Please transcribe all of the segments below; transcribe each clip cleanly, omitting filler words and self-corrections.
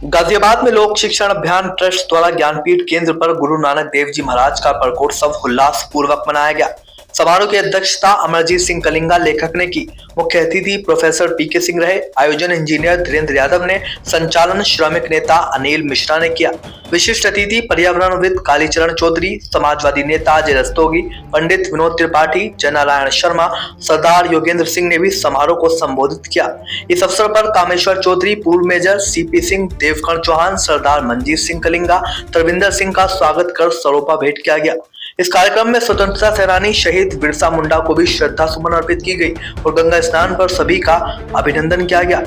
गाजियाबाद में लोक शिक्षण अभियान ट्रस्ट द्वारा ज्ञानपीठ केंद्र पर गुरु नानक देव जी महाराज का प्रकोत्सव उल्लास पूर्वक मनाया गया। समारोह की अध्यक्षता अमरजीत सिंह कलिंगा लेखक ने की। मुख्य अतिथि प्रोफेसर पीके सिंह रहे। आयोजन इंजीनियर धीरेन्द्र यादव ने, संचालन श्रमिक नेता अनिल मिश्रा ने किया। विशिष्ट अतिथि पर्यावरणविद कालीचरण चौधरी, समाजवादी नेता अजय रस्तोगी, पंडित विनोद त्रिपाठी, जयनारायण शर्मा, सरदार योगेंद्र सिंह ने भी समारोह को संबोधित किया। इस अवसर पर कामेश्वर चौधरी, पूर्व मेजर सीपी सिंह, देवकर्ण चौहान, सरदार मंजीत सिंह कलिंगा, तरविंदर सिंह का स्वागत कर सरोपा भेंट किया गया। इस कार्यक्रम में स्वतंत्रता सेनानी शहीद बिरसा मुंडा को भी श्रद्धा सुमन अर्पित की गई और गंगा स्नान पर सभी का अभिनंदन किया गया।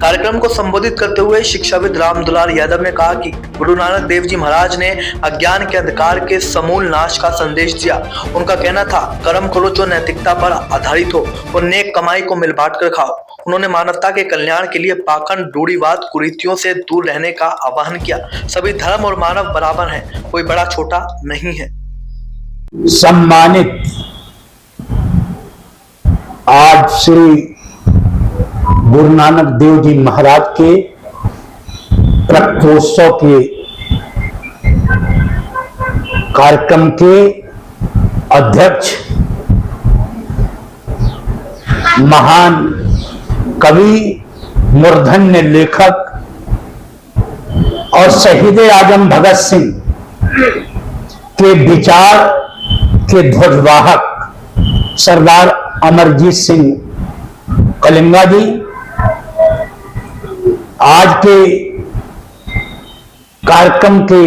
कार्यक्रम को संबोधित करते हुए शिक्षाविद राम दुलार यादव ने कहा कि गुरु नानक देव जी महाराज ने अज्ञान के अंधकार के समूल नाश का संदेश दिया। उनका कहना था, कर्म करो जो नैतिकता पर आधारित हो और नेक कमाई को मिल बांट कर खाओ। उन्होंने मानवता के कल्याण के लिए पाखंड, रूढ़िवाद, कुरीतियों से दूर रहने का आह्वान किया। सभी धर्म और मानव बराबर हैं, कोई बड़ा छोटा नहीं है। सम्मानित आज श्री गुरु नानक देव जी महाराज के प्रकोत्सव के कार्यक्रम के अध्यक्ष महान कवि, मूर्धन्य लेखक और शहीद आजम भगत सिंह के विचार के ध्वजवाहक सरदार अमरजीत सिंह कलिंगा जी, आज के कार्यक्रम के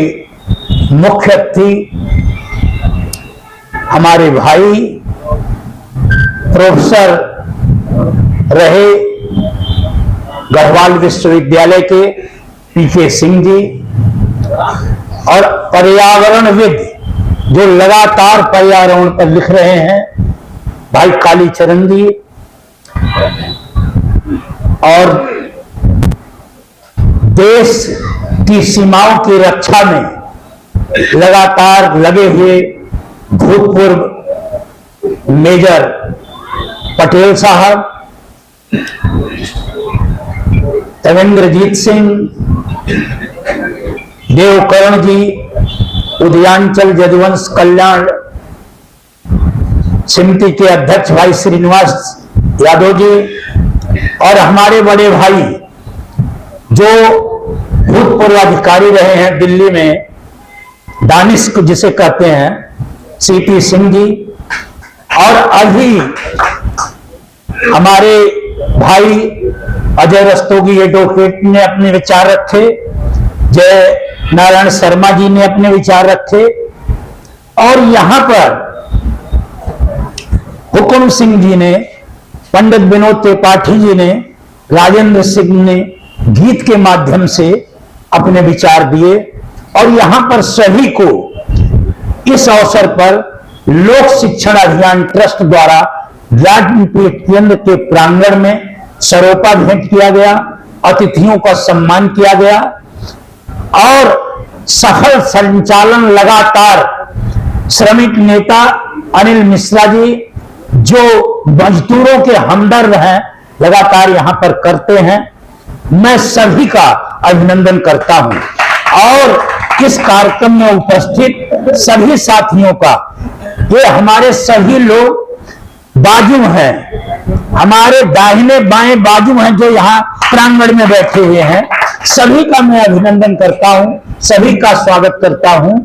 मुख्य अतिथि हमारे भाई प्रोफेसर रहे गढ़वाल विश्वविद्यालय के पीके सिंह जी और पर्यावरणविद जो लगातार पर्यावरण पर लिख रहे हैं भाई कालीचरण जी और देश की सीमाओं की रक्षा में लगातार लगे हुए भूतपूर्व मेजर पटेल साहब, तवेंद्रजीत सिंह, देवकर्ण जी, उदयांचल यदुवंश कल्याण समिति के अध्यक्ष भाई श्रीनिवास यादव जी और हमारे बड़े भाई जो भूतपूर्व अधिकारी रहे हैं दिल्ली में, दानिश जिसे कहते हैं, सीपी सिंह जी और अभी हमारे भाई अजय रस्तोगी एडवोकेट ने अपने विचार रखे, जय नारायण शर्मा जी ने अपने विचार रखे और यहां पर हुकुम सिंह जी ने, पंडित विनोद त्रिपाठी जी ने, राजेंद्र सिंह ने गीत के माध्यम से अपने विचार दिए और यहां पर सभी को इस अवसर पर लोक शिक्षण अभियान ट्रस्ट द्वारा ज्ञानपीठ केंद्र के प्रांगण में सरोपा भेंट किया गया, अतिथियों का सम्मान किया गया और सफल संचालन लगातार श्रमिक नेता अनिल मिश्रा जी जो मजदूरों के हमदर्द हैं लगातार यहां पर करते हैं। मैं सभी का अभिनंदन करता हूं और इस कार्यक्रम में उपस्थित सभी साथियों का, ये हमारे सभी लोग बाजू हैं, हमारे दाहिने बाएं बाजू हैं जो यहाँ प्रांगण में बैठे हुए हैं, सभी का मैं अभिनंदन करता हूं, सभी का स्वागत करता हूं।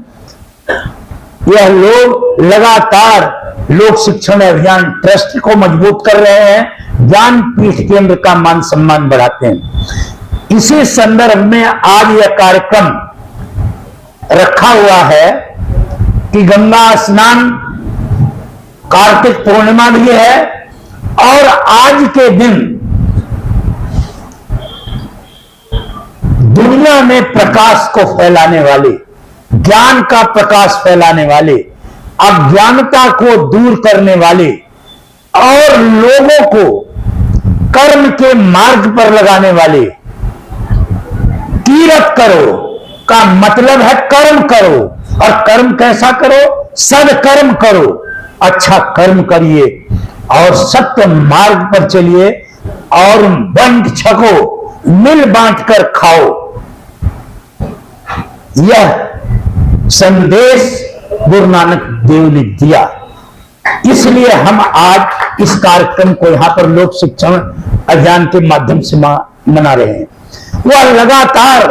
यह लोग लगातार लोक शिक्षण अभियान ट्रस्ट को मजबूत कर रहे हैं, ज्ञानपीठ केंद्र का मान सम्मान बढ़ाते हैं। इसी संदर्भ में आज यह कार्यक्रम रखा हुआ है कि गंगा स्नान, कार्तिक पूर्णिमा भी है और आज के दिन दुनिया में प्रकाश को फैलाने वाले, ज्ञान का प्रकाश फैलाने वाले, अज्ञानता को दूर करने वाले और लोगों को कर्म के मार्ग पर लगाने वाले, तीरथ करो का मतलब है कर्म करो और कर्म कैसा करो, सदकर्म करो, अच्छा कर्म करिए और सत्य मार्ग पर चलिए और बंट छको, मिल बांट कर खाओ। यह संदेश गुरु नानक देव ने दिया। इसलिए हम आज इस कार्यक्रम को यहां पर लोक शिक्षण अभियान के माध्यम से मना रहे हैं। वह लगातार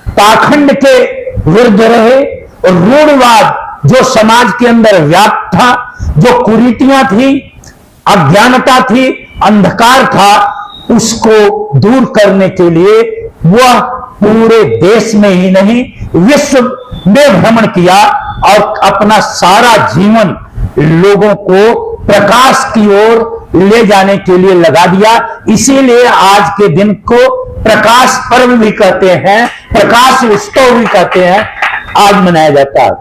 पाखंड के विरुद्ध रहे और रूढ़वाद जो समाज के अंदर व्याप्त था, जो कुरीतियां थी, अज्ञानता थी, अंधकार था, उसको दूर करने के लिए वह पूरे देश में ही नहीं विश्व में भ्रमण किया और अपना सारा जीवन लोगों को प्रकाश की ओर ले जाने के लिए लगा दिया। इसीलिए आज के दिन को प्रकाश पर्व भी कहते हैं, प्रकाश उत्सव भी कहते हैं, आज मनाया जाता है।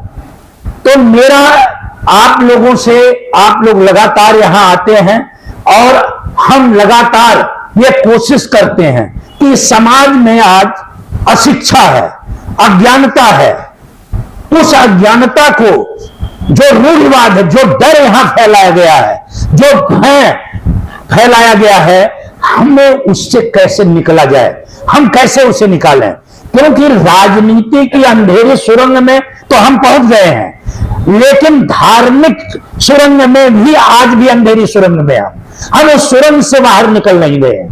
तो मेरा आप लोगों से, आप लोग लगातार यहां आते हैं और हम लगातार ये कोशिश करते हैं कि समाज में आज अशिक्षा है, अज्ञानता है। उस अज्ञानता को, जो रूढ़िवाद है, जो डर यहां फैलाया गया है, जो भय फैलाया गया है, हमें उससे कैसे निकला जाए, हम कैसे उसे निकालें। क्योंकि राजनीति की अंधेरी सुरंग में तो हम पहुंच गए हैं, लेकिन धार्मिक सुरंग में भी आज भी अंधेरी सुरंग में हम उस सुरंग से बाहर निकल नहीं गए।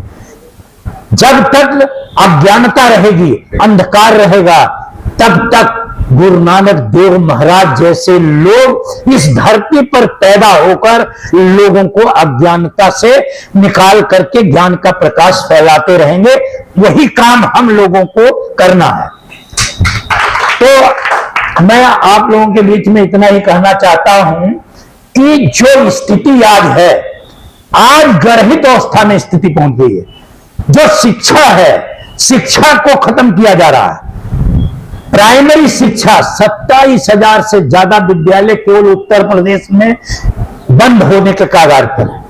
जब तक अज्ञानता रहेगी, अंधकार रहेगा, तब तक गुरु नानक देव महाराज जैसे लोग इस धरती पर पैदा होकर लोगों को अज्ञानता से निकाल करके ज्ञान का प्रकाश फैलाते रहेंगे। वही काम हम लोगों को करना है। तो मैं आप लोगों के बीच में इतना ही कहना चाहता हूं कि जो स्थिति आज है, आज गर्भित अवस्था में स्थिति पहुंच गई है। जो शिक्षा है, शिक्षा को खत्म किया जा रहा है। प्राइमरी शिक्षा 27,000 से ज्यादा विद्यालय केवल उत्तर प्रदेश में बंद होने के कगार पर है।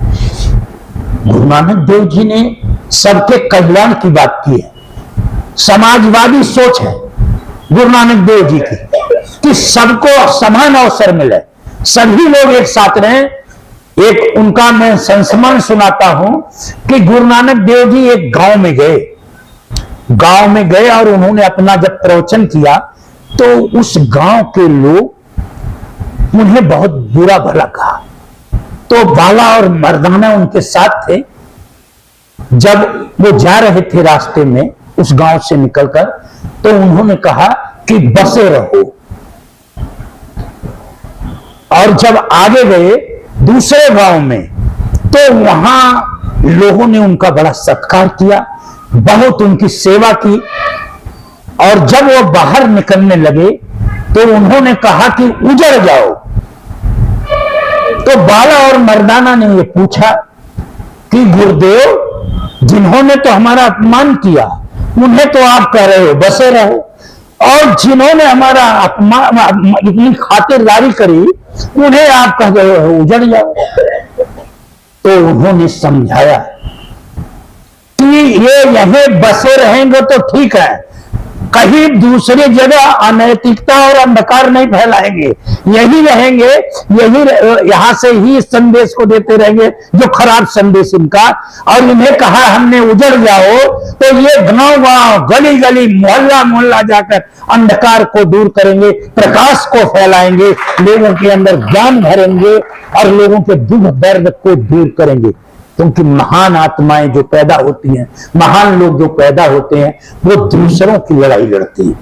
गुरु नानक देव जी ने सबके कल्याण की बात की है, समाजवादी सोच है गुरु नानक देव जी की, कि सबको समान अवसर मिले, सभी लोग एक साथ रहें। एक उनका मैं संस्मरण सुनाता हूं कि गुरु नानक देव जी एक गांव में गए और उन्होंने अपना जब प्रवचन किया तो उस गांव के लोग उन्हें बहुत बुरा भला कहा। तो बाला और मर्दाना उनके साथ थे। जब वो जा रहे थे रास्ते में उस गांव से निकलकर, तो उन्होंने कहा कि बसे रहो। और जब आगे गए दूसरे गांव में, तो वहां लोगों ने उनका बड़ा सत्कार किया, बहुत उनकी सेवा की। और जब वो बाहर निकलने लगे तो उन्होंने कहा कि उजड़ जाओ। तो बाला और मर्दाना ने ये पूछा कि गुरुदेव, जिन्होंने तो हमारा अपमान किया उन्हें तो आप कह रहे हो बसे रहो, और जिन्होंने हमारा अपमान, इतनी खातिरदारी करी, उन्हें आप कह रहे हो उजड़ जाओ। तो उन्होंने समझाया कि ये यहीं बसे रहेंगे तो ठीक है, कहीं दूसरी जगह अनैतिकता और अंधकार नहीं फैलाएंगे, यही रहेंगे, यही यहां से ही संदेश को देते रहेंगे जो खराब संदेश इनका। और इन्हें कहा हमने उजड़ जाओ, तो ये गांव-गांव, गली-गली, मोहल्ला-मोहल्ला जाकर अंधकार को दूर करेंगे, प्रकाश को फैलाएंगे, लोगों के अंदर ज्ञान भरेंगे और लोगों के दुख दर्द को दूर करेंगे। क्योंकि महान आत्माएं जो पैदा होती हैं, महान लोग जो पैदा होते हैं, वो दूसरों की लड़ाई लड़ते हैं,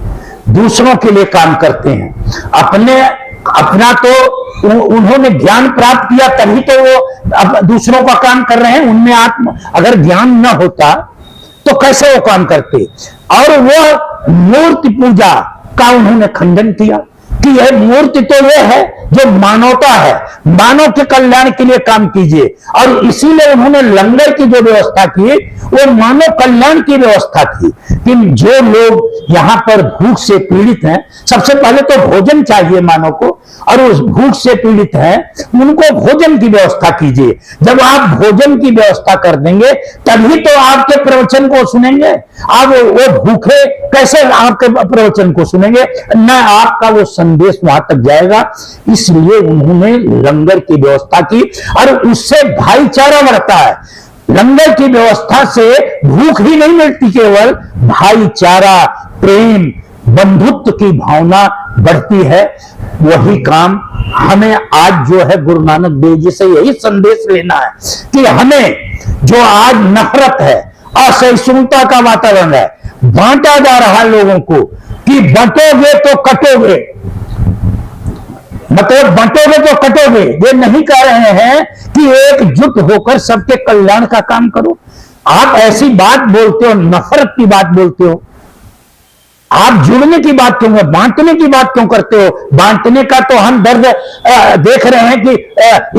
दूसरों के लिए काम करते हैं। अपना तो उन्होंने ज्ञान प्राप्त किया तभी तो वो दूसरों का काम कर रहे हैं। उनमें अगर ज्ञान न होता तो कैसे वो काम करते। और वो मूर्ति पूजा का उन्होंने खंडन किया कि यह मूर्ति तो यह है जो मानवता है, मानव के कल्याण के लिए काम कीजिए। और इसीलिए उन्होंने लंगर की जो व्यवस्था की वो मानव कल्याण की व्यवस्था थी कि जो लोग यहाँ पर भूख से पीड़ित हैं, सबसे पहले तो भोजन चाहिए मानव को, और उस भूख से पीड़ित हैं उनको भोजन की व्यवस्था कीजिए। जब आप भोजन की व्यवस्था कर देंगे तभी तो आपके प्रवचन को सुनेंगे। आप वो भूखे कैसे आपके प्रवचन को सुनेंगे, न आपका वो संदेश वहां तक जाएगा। इसलिए उन्होंने लंगर की व्यवस्था की और उससे भाईचारा बढ़ता है। लंगर की व्यवस्था से भूख ही नहीं मिलती, केवल भाईचारा, प्रेम, बंधुत्व की भावना बढ़ती है। वही काम हमें आज जो है गुरु नानक देव जी से यही संदेश लेना है कि हमें जो आज नफरत है, असहिष्णुता का वातावरण है, बांटा जा रहा है लोगों को कि बंटोगे तो कटोगे, मतलब बंटोगे तो कटोगे। ये नहीं कह रहे हैं कि एकजुट होकर सबके कल्याण का काम करो। आप ऐसी बात बोलते हो, नफरत की बात बोलते हो, आप जुड़ने की बात क्यों, बांटने की बात क्यों करते हो? बांटने का तो हम दर्द देख रहे हैं कि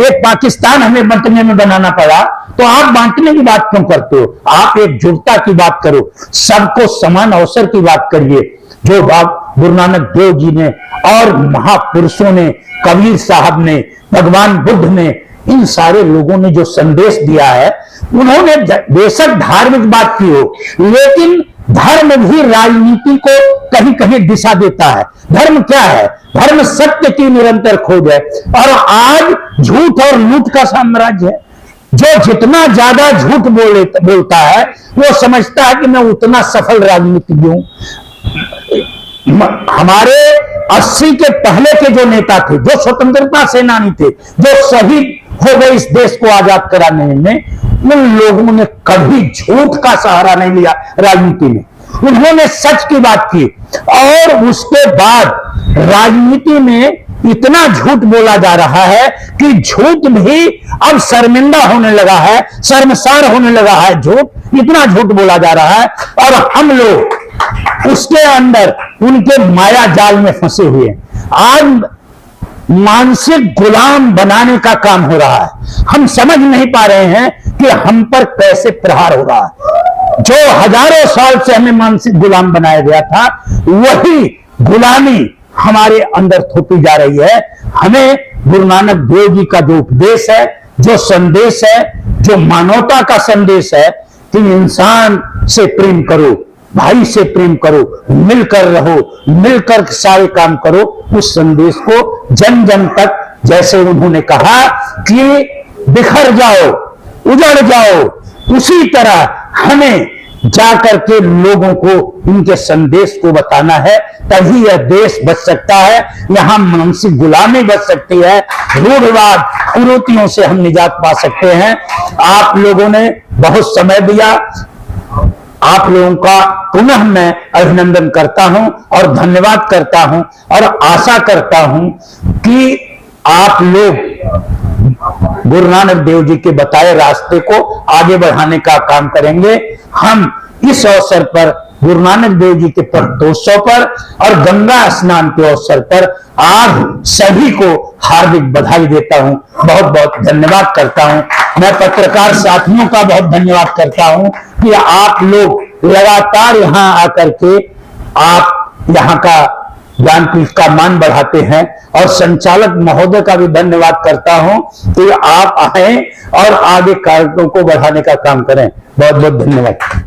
एक पाकिस्तान हमें बांटने में बनाना पड़ा, तो आप बांटने की बात क्यों करते हो? आप एकजुटता की बात करो, सबको समान अवसर की बात करिए, जो बात गुरु नानक देव जी ने और महापुरुषों ने, कबीर साहब ने, भगवान बुद्ध ने, इन सारे लोगों ने जो संदेश दिया है, उन्होंने बेशक धार्मिक बात की हो, लेकिन धर्म भी राजनीति को कहीं कहीं दिशा देता है। धर्म क्या है? धर्म सत्य की निरंतर खोज है। और आज झूठ और लूट का साम्राज्य है। जो जितना ज्यादा झूठ बोलता है वो समझता है कि मैं उतना सफल राजनीतिज्ञ हूं। हमारे 80 के पहले के जो नेता थे, जो स्वतंत्रता सेनानी थे, जो शहीद हो गए इस देश को आजाद कराने में, उन लोगों ने कभी झूठ का सहारा नहीं लिया राजनीति में। उन्होंने सच की बात की। और उसके बाद राजनीति में इतना झूठ बोला जा रहा है कि झूठ भी अब शर्मिंदा होने लगा है, शर्मसार होने लगा है। झूठ, इतना झूठ बोला जा रहा है और हम लोग उसके अंदर उनके माया जाल में फंसे हुए हैं। आज मानसिक गुलाम बनाने का काम हो रहा है। हम समझ नहीं पा रहे हैं कि हम पर कैसे प्रहार हो रहा है। जो हजारों साल से हमें मानसिक गुलाम बनाया गया था, वही गुलामी हमारे अंदर थोपी जा रही है। हमें गुरु नानक देव जी का जो उपदेश है, जो संदेश है, जो मानवता का संदेश है कि इंसान से प्रेम करो, भाई से प्रेम करो, मिलकर रहो, मिलकर सारे काम करो, उस संदेश को जन जन तक, जैसे उन्होंने कहा कि बिखर जाओ, उजड़ जाओ, उसी तरह हमें जाकर के लोगों को उनके संदेश को बताना है। तभी यह देश बच सकता है, यहां मानसिक गुलामी बच सकती है, रूढ़वाद, कुरीतियों से हम निजात पा सकते हैं। आप लोगों ने बहुत समय दिया, आप लोगों का पुनः मैं अभिनंदन करता हूं और धन्यवाद करता हूं और आशा करता हूं कि आप लोग गुरु नानक देव जी के बताए रास्ते को आगे बढ़ाने का काम करेंगे। हम इस अवसर पर गुरु नानक देव जी के प्रकाशोत्सव पर और गंगा स्नान के अवसर पर आप सभी को हार्दिक बधाई देता हूं, बहुत बहुत धन्यवाद करता हूं। मैं पत्रकार साथियों का बहुत धन्यवाद करता हूं कि आप लोग लगातार यहां आकर के आप यहां का ज्ञानपीठ का मान बढ़ाते हैं। और संचालक महोदय का भी धन्यवाद करता हूं कि आप आए और आगे कार्यक्रमों को बढ़ाने का काम करें। बहुत बहुत धन्यवाद।